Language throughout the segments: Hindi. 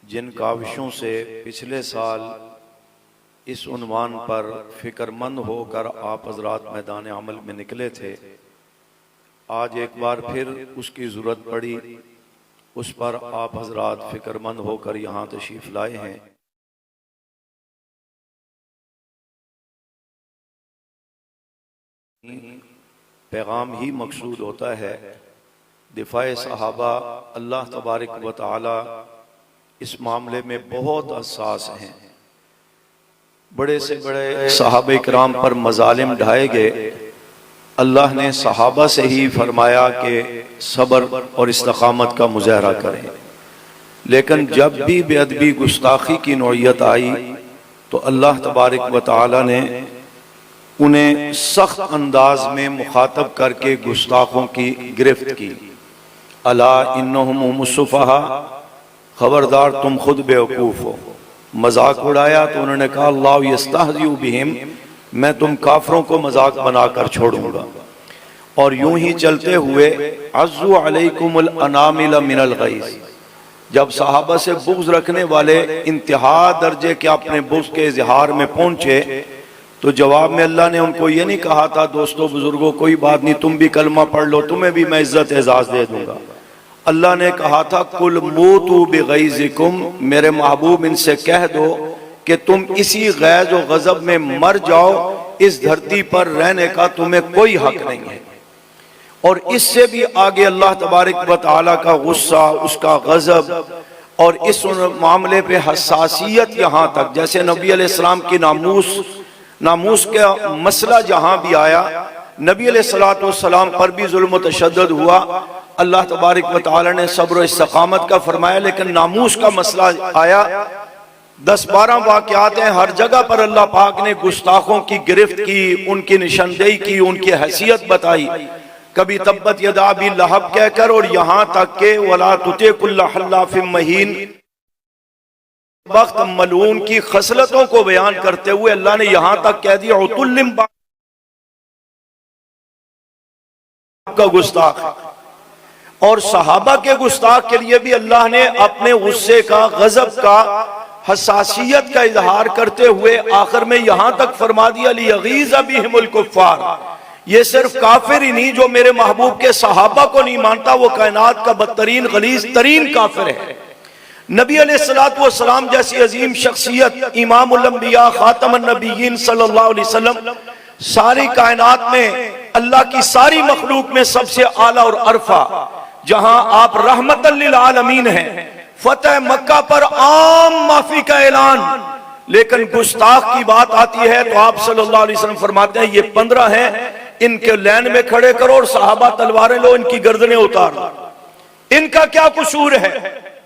जिन काविशों से पिछले साल इस उन्वान पर फ़िक्रमंद होकर आप हजरात मैदान अमल में निकले थे, आज एक बार फिर उसकी ज़रूरत पड़ी। उस पर आप हजरात फ़िक्रमंद होकर यहाँ तशरीफ़ लाए हैं। पैगाम ही मकसूद होता है। दिफाए सहाबा अल्लाह तबारक व तआला इस मामले में बहुत हसास हैं। बड़े से बड़े सहाबा इकराम पर मजालिम ढाए गए। अल्लाह ने सहाबा से ही फरमाया कि सब्र और इस्तिकामत का मुजाहरा करें, लेकिन जब भी बेअदबी गुस्ताखी की नौइयत आई तो अल्लाह तबारक व तआला ने उन्हें सख्त अंदाज में मुखातब करके गुस्ताखों की गिरफ्त की। अला इन्नहुम हुमुस्सुफहा, खबरदार तुम खुद बेवकूफ़ हो। मजाक उड़ाया तो उन्होंने कहा अल्लाह यस्तहज़िउ बिहिम, मैं तुम काफरों को मजाक बनाकर छोड़ूंगा। और यूं ही चलते हुए अज़्ज़ु अलैकुमुल अनामिल मिनल गैज़, जब सहाबा से बुग़्ज़ रखने वाले इंतहा दर्जे के अपने बुग़्ज़ के इज़हार में पहुंचे तो जवाब में अल्लाह ने उनको ये नहीं कहा था दोस्तों बुजुर्गों कोई बात नहीं, तुम भी कलमा पढ़ लो, तुम्हें भी मैं इज्जत एजाज दे दूंगा। अल्लाह ने कहा था कुल मूतू बिगैज़िकुम, मेरे महबूब इनसे कह दो कि तुम इसी गैज़ और गज़ब में मर जाओ, इस धरती पर रहने का तुम्हें कोई हक नहीं है। और इससे भी आगे अल्लाह तबारक व तआला का गुस्सा, उसका गज़ब और इस मामले पे हसासियत यहाँ तक, जैसे नबी अलैहिस्सलाम की नामूस का मसला जहां भी आया, नबी अलैहिस्सलाम पर भी जुल्म व तशद्दुद हुआ। अल्लाह तबारक व तआला ने सब्र व इस्तिकामत का फरमाया, लेकिन नामूस का मसला आया 10-12 वाक़यात हैं, हर जगह पर अल्लाह पाक ने गुस्ताखों की गिरफ्त की, उनकी निशानदेही की, उनकी हैसियत बताई। कभी तब्बत यदा अबी लहब कहकर और यहाँ तक के वला तुति कुल्ल हल्लाफिम महीन, वक्त मलून की खसलतों को बयान करते हुए अल्लाह ने यहां तक कह दिया उतुल्लिम का गुस्ताख। और सहाबा के गुस्ताख के लिए भी अल्लाह ने अपने गुस्से का, गजब का, हसासियत का इजहार करते हुए आखिर में यहां तक फरमा दिया लियगीज़ बिहिमुल कुफ्फार, ये सिर्फ काफिर ही नहीं जो मेरे महबूब के सहाबा को नहीं मानता, वो कायनात का बदतरीन गलीज तरीन काफिर है। नबी अलैहिस्सलातु वस्सलाम जैसी अजीम शख्सियत, इमामुल अंबिया, खातमुन नबिय्यीन सल्लल्लाहु अलैहि वसल्लम, सारी कायनात में अल्लाह की सारी मखलूक में सबसे आला और अरफा, जहां आप रहमतल लिल आलमीन हैं। फतह मक्का पर आम माफी का ऐलान, लेकिन गुस्ताख की बात आती है तो आप सल्लल्लाहु अलैहि वसल्लम फरमाते हैं ये 15 हैं, इनके लाइन में खड़े करो और सहाबा तलवारें लो, इनकी गर्दनें उतार लो, इनका क्या कसूर है।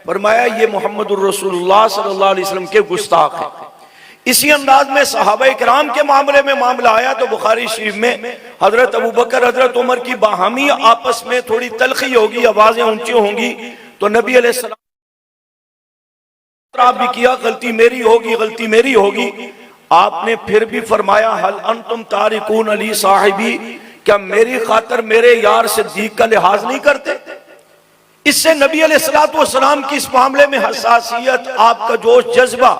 फरमाया ये मोहम्मदुर रसूलुल्लाह सल्लल्लाहु अलैहि वसल्लम के गुस्ताख हैं। इसी अंदाज में सहाबा इकराम के मामले में मामला आया तो बुखारी शरीफ में हजरत अबू बकर हजरत उमर की बाहमी आपस में थोड़ी तलखी होगी, आवाजें ऊंची होंगी, तो नबी अलैहिस्सलाम भी किया गलती मेरी होगी, गलती मेरी होगी। आपने फिर भी फरमाया हल अंतुम तारिकून अली साहिबी, क्या मेरी खातिर मेरे यार सिद्दीक का लिहाज नहीं करते। इससे नबी अलैहिस्सलातु वस्सलाम की इस मामले में हसासियत, आपका जोश जज्बा,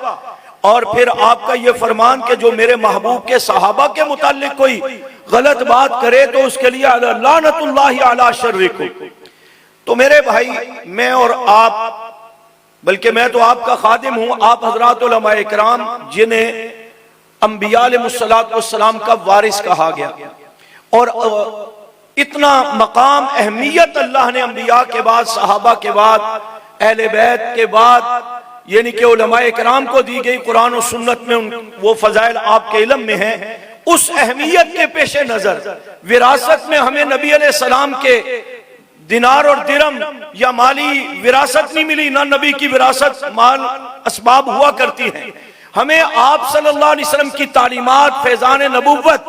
और फिर आपका ये फरमान कि जो मेरे महबूब के सहाबा के मुताल्लिक कोई गलत बात करे तो उसके लिए लानतुल्लाहि अला शर्रिकुम। तो मेरे भाई, मैं और आप, बल्कि मैं तो आपका खादिम हूं, आप हजरात उलमा इकराम जिन्हें अंबिया अलैहिस्सलातु वस्सलाम का वारिस कहा गया, और इतना मकाम अहमियत अल्लाह ने अंबिया के बाद, सहाबा के बाद, अहले बैत के बाद, यानी कि उलमाए किराम को दी गई कुरान और सुन्नत में वो फजाइल आपके इल्म में है। उस अहमियत के पेश नजर विरासत में हमें नबी अलैहिस्सलाम के दिनार और दिरम या माली विरासत नहीं मिली, ना नबी की विरासत माल असबाब हुआ करती है। हमें आप सल्लल्लाहु अलैहि वसल्लम की तालीमात, फैजान नबुव्वत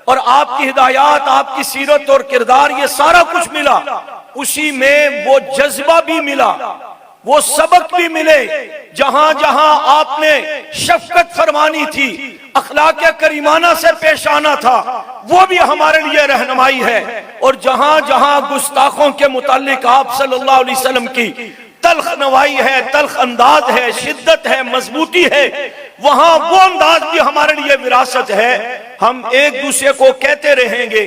और आपकी हिदायत, आपकी सीरत और किरदार, ये सारा कुछ मिला। उसी में वो जज्बा भी मिला, वो सबक भी मिले, जहां जहां आपने शफकत फरमानी थी, अखलाक करीमाना से पेश आना था, वो भी हमारे लिए रहनुमाई है। और जहां जहां गुस्ताखों के मुतालिक आप सल्लल्लाहु अलैहि वसल्लम की तल्ख नवाई है, तल्ख अंदाज है, शिद्दत है, मजबूती है, वहां वो अंदाज भी हमारे लिए विरासत है। हम एक दूसरे को कहते रहेंगे,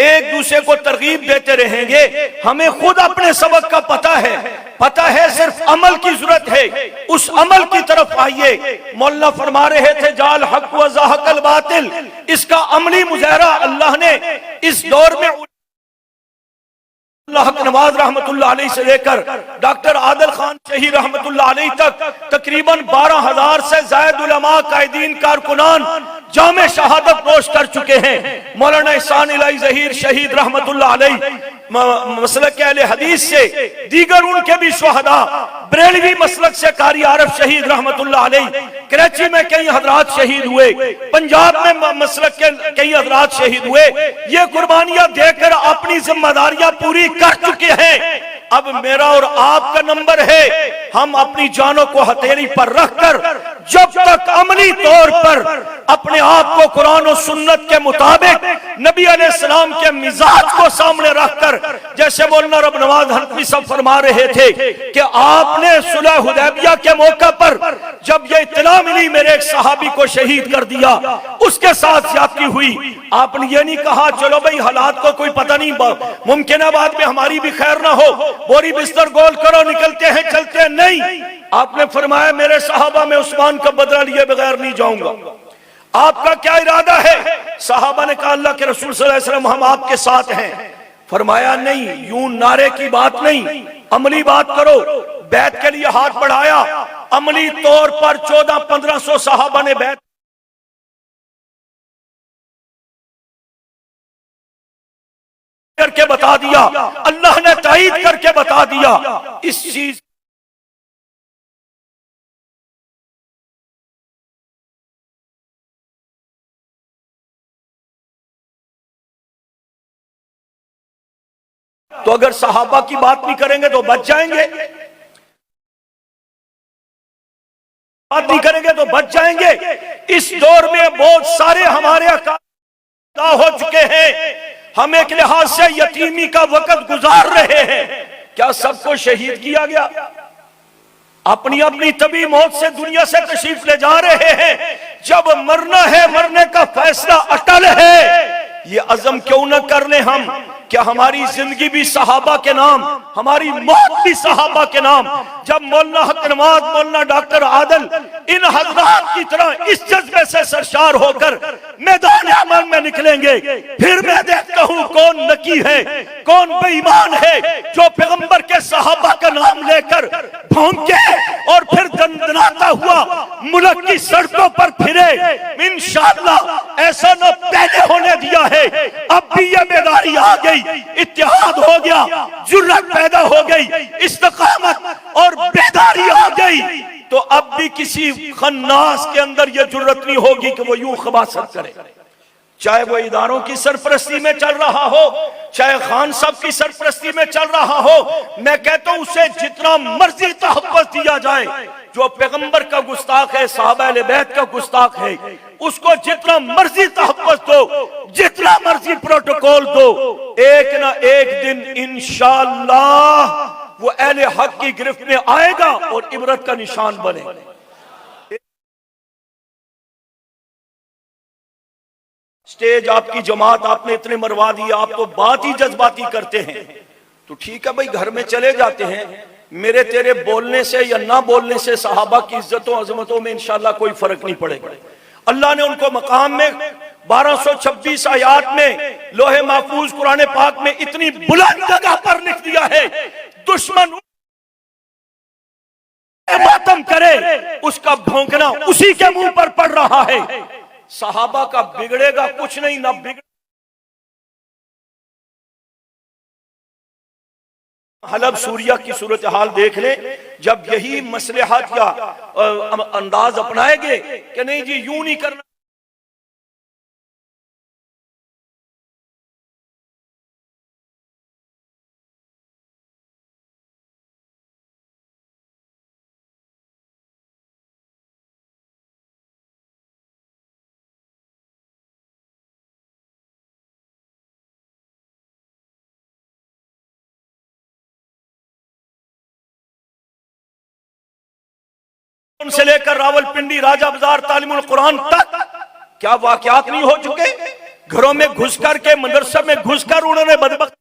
एक दूसरे को तरगीब देते रहेंगे। हमें खुद अपने सबक का पता है, सिर्फ अमल की जरूरत है। उस अमल की तरफ आइए। मौलाना फरमा रहे थे जाल हक व ज़ाहकल बातिल, इसका अमली मुजाहरा अल्लाह ने इस दौर में हक नवाज रहमतुल्लाह अलैहि से लेकर डॉक्टर आदिल खान शहीद रहमतुल्लाह अलैहि तक तकरीबन 12,000 से ज्यादा उलमा, कायदीन, कारकुनान जामे शहादत नोश कर चुके हैं। मौलाना एहसान इलाही ज़हीर शहीद रहमतुल्लाह अलैहि मसलक अहले हदीस से दीगर उनके भी शुहदा, बरेलवी मसलक से कारी आरफ शहीद रहमतुल्लाह अलैहि, कराची में कई हजरात शहीद हुए, पंजाब में मसलक के कई हजरात शहीद हुए। ये कुर्बानियां देकर अपनी जिम्मेदारियां पूरी कर चुके हैं। अब मेरा और आपका नंबर है, हम अपनी जानों को हथेली पर रखकर जब तक अमली तौर पर अपने आप को कुरान और सुन्नत के मुताबिक नबी अलैहिस्सलाम के मिजाज को सामने रखकर, जैसे मौलाना रब नवाज हनफी सब फरमा रहे थे कि आपने सुलह हुदैबिया के मौके पर जब ये इत्तला मिली मेरे एक सहाबी को शहीद कर दिया, उसके साथ ज्यादती हुई, आपने ये नहीं कहा चलो भाई हालात को कोई पता नहीं, मुमकिन है बाद में हमारी भी खैर ना हो, बोरी बिस्तर गोल करो, निकलते हैं चलते हैं। नहीं, आपने फरमाया मेरे सहाबा में उस्मान का बदला लिए बगैर नहीं जाऊंगा। आपका क्या इरादा है? सहाबा ने कहा अल्लाह के रसूल सल्लल्लाहु अलैहि वसल्लम हम आपके साथ हैं। फरमाया नहीं, यूं नारे की बात नहीं, अमली बात करो। बैत के लिए हाथ बढ़ाया, अमली तौर पर 1400-1500 सहाबा ने बैत करके बता दिया, अल्लाह ने ताईद करके बता दिया। इस चीज तो अगर सहाबा की बात नहीं करेंगे तो बच जाएंगे, बात नहीं करेंगे तो बच जाएंगे। इस दौर में बहुत सारे हमारे अकादा हो चुके हैं, हम एक लिहाज से यतीमी का वक्त गुजार रहे हैं। क्या सबको शहीद किया गया? अपनी अपनी तभी मौत से दुनिया से तशरीफ ले जा रहे हैं। जब मरना है, मरने का फैसला अटल है, ये अज़म क्यों न कर ले हम? क्या हमारी जिंदगी भी सहाबा के नाम, हमारी मौत भी सहाबा के नाम? जब मौलाना हक नवाज, मौलाना डॉक्टर आदिल इन हजरात की तरह इस जज्बे से सरशार होकर मैदान अमल में निकलेंगे, फिर मैं देखता हूँ कौन नकी है, कौन बेईमान है, जो पैगंबर के सहाबा का नाम लेकर भौंके और फिर दंदनाता हुआ मुल्क की सड़कों पर फिरे। इंशाअल्लाह ऐसा न पहले होने दिया है, अब भी ये बेदारी आ गई, इत्तेहाद हो गया, जुर्रत पैदा हो गई, इस्तिकामत और बेदारी आ गई, तो अब भी किसी खन्नास के अंदर यह जुर्रत नहीं होगी कि वो यूं खबासत करे। चाहे वो इदारों की सरपरस्ती में चल रहा हो, चाहे खान साहब की सरपरस्ती में चल रहा हो, मैं कहता हूं उसे जितना मर्जी तहफ़्फ़ुज़ दिया जाए। जो पैगंबर का गुस्ताख है, साहबा अहले बैत का गुस्ताख है, उसको जितना मर्जी तहफ़्फ़ुज़ दो, जितना मर्जी प्रोटोकॉल दो, एक ना एक दिन इंशाअल्लाह वो अहले हक की गिरफ्त में आएगा और इबरत का निशान बनेगा। स्टेज आपकी जमात आपने इतने मरवा दी, आप तो बात ही जज्बाती करते हैं। तो ठीक है भाई, घर में चले जाते हैं। मेरे तेरे बोलने से या ना बोलने से सहाबा की इज्जतों अजमतों में इंशाल्लाह कोई फर्क नहीं पड़ेगा। अल्लाह ने उनको मकाम में 1226 आयात में लोहे महफूज कुरान पाक में इतनी बुलंद जगह पर लिख दिया है, दुश्मन मातम करे उसका भौंकना उसी के मुंह पर पड़ रहा है। सहाबा का बिगड़ेगा कुछ नहीं, ना बिगड़ हलब सूरिया की सूरत हाल देख ले, जब यही मसलहत या अंदाज अपनाएंगे कि नहीं जी यूं नहीं करना, से लेकर रावलपिंडी, राजा बाजार, तालीमुल कुरान तक क्या वाकयात नहीं हो चुके? घरों में घुस कर के, मदरसा में घुसकर उन्होंने बदबख्त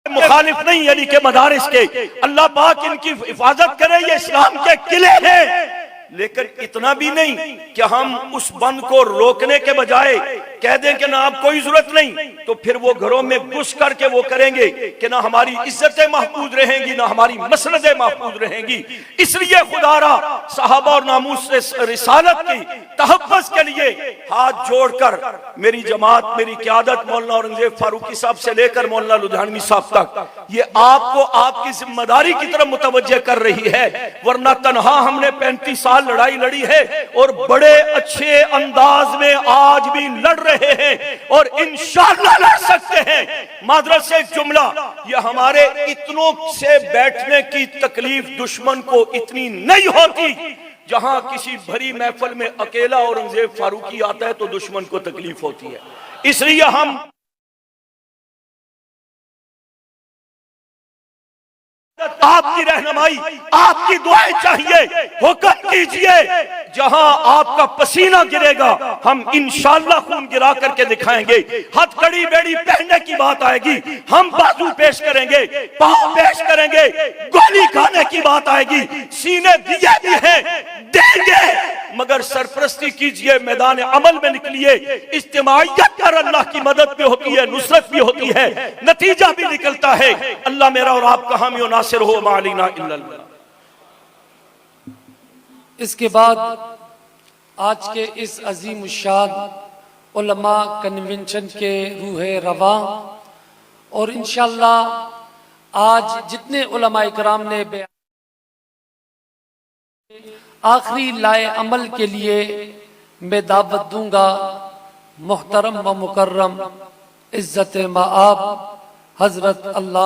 मुखालिफ नहीं, यानी के मदारिस के, अल्लाह पाक इनकी हिफाजत करे, ये इस्लाम के किले हैं। लेकिन इतना भी नहीं कि हम उस बंद को रोकने के बजाय कह दें कि ना आप कोई जरूरत नहीं, तो फिर वो घरों में घुस करके वो करेंगे कि ना हमारी इज्जतें महफूज रहेंगी, ना हमारी मसनदें महफूज रहेंगी। इसलिए खुदारा सहाबा और नामूस रिसालत की तहफ़्फ़ुज़ के लिए हाथ जोड़कर मेरी जमात, मेरी क़यादत, मौलाना औरंगज़ेब फारूकी साहब से लेकर मौलाना लुधियानवी साहब तक, ये आपको आपकी जिम्मेदारी की तरफ मुतवज्जे कर रही है। वरना तनहा हमने 35 साल लड़ाई लड़ी है और बड़े अच्छे अंदाज में आज भी लड़ रहे हैं और इंशाअल्लाह लड़ सकते हैं। मादरत से जुमला, ये हमारे इतनों से बैठने की तकलीफ दुश्मन को इतनी नहीं होती। जहां किसी भरी महफिल में अकेला औरंगजेब फारूकी आता है तो दुश्मन को तकलीफ होती है। इसलिए हम आपकी रहनुमाई, आपकी दुआएं चाहिए। हुक्म कीजिए, जहां आपका पसीना गिरेगा हम इंशाअल्लाह खून गिरा करके दिखाएंगे। हथकड़ी बेड़ी पहनने की बात आएगी, हम बाजू पेश करेंगे, पांव पेश करेंगे। गोली खाने की बात आएगी, सीने दिए भी हैं, देंगे। मगर सरपरस्ती कीजिए, मैदान अमल में निकलिए। इज्तिमाइयत पर अल्लाह की मदद भी होती है, नुसरत भी होती है, नतीजा भी निकलता है। अल्लाह मेरा और आपका हामी और नासिर हो, मालिना इल्लल्लाह। इसके बाद आज के इस अजीम उशाद उलमा कन्वेंशन के रूहे रवा और इंशाअल्लाह आज जितने उलमा इकराम ने आखिरी लाए अमल के लिए मैं दावत दूंगा। मुहतरम व मुकर्रम इज्जत माआब हजरत अल्लाह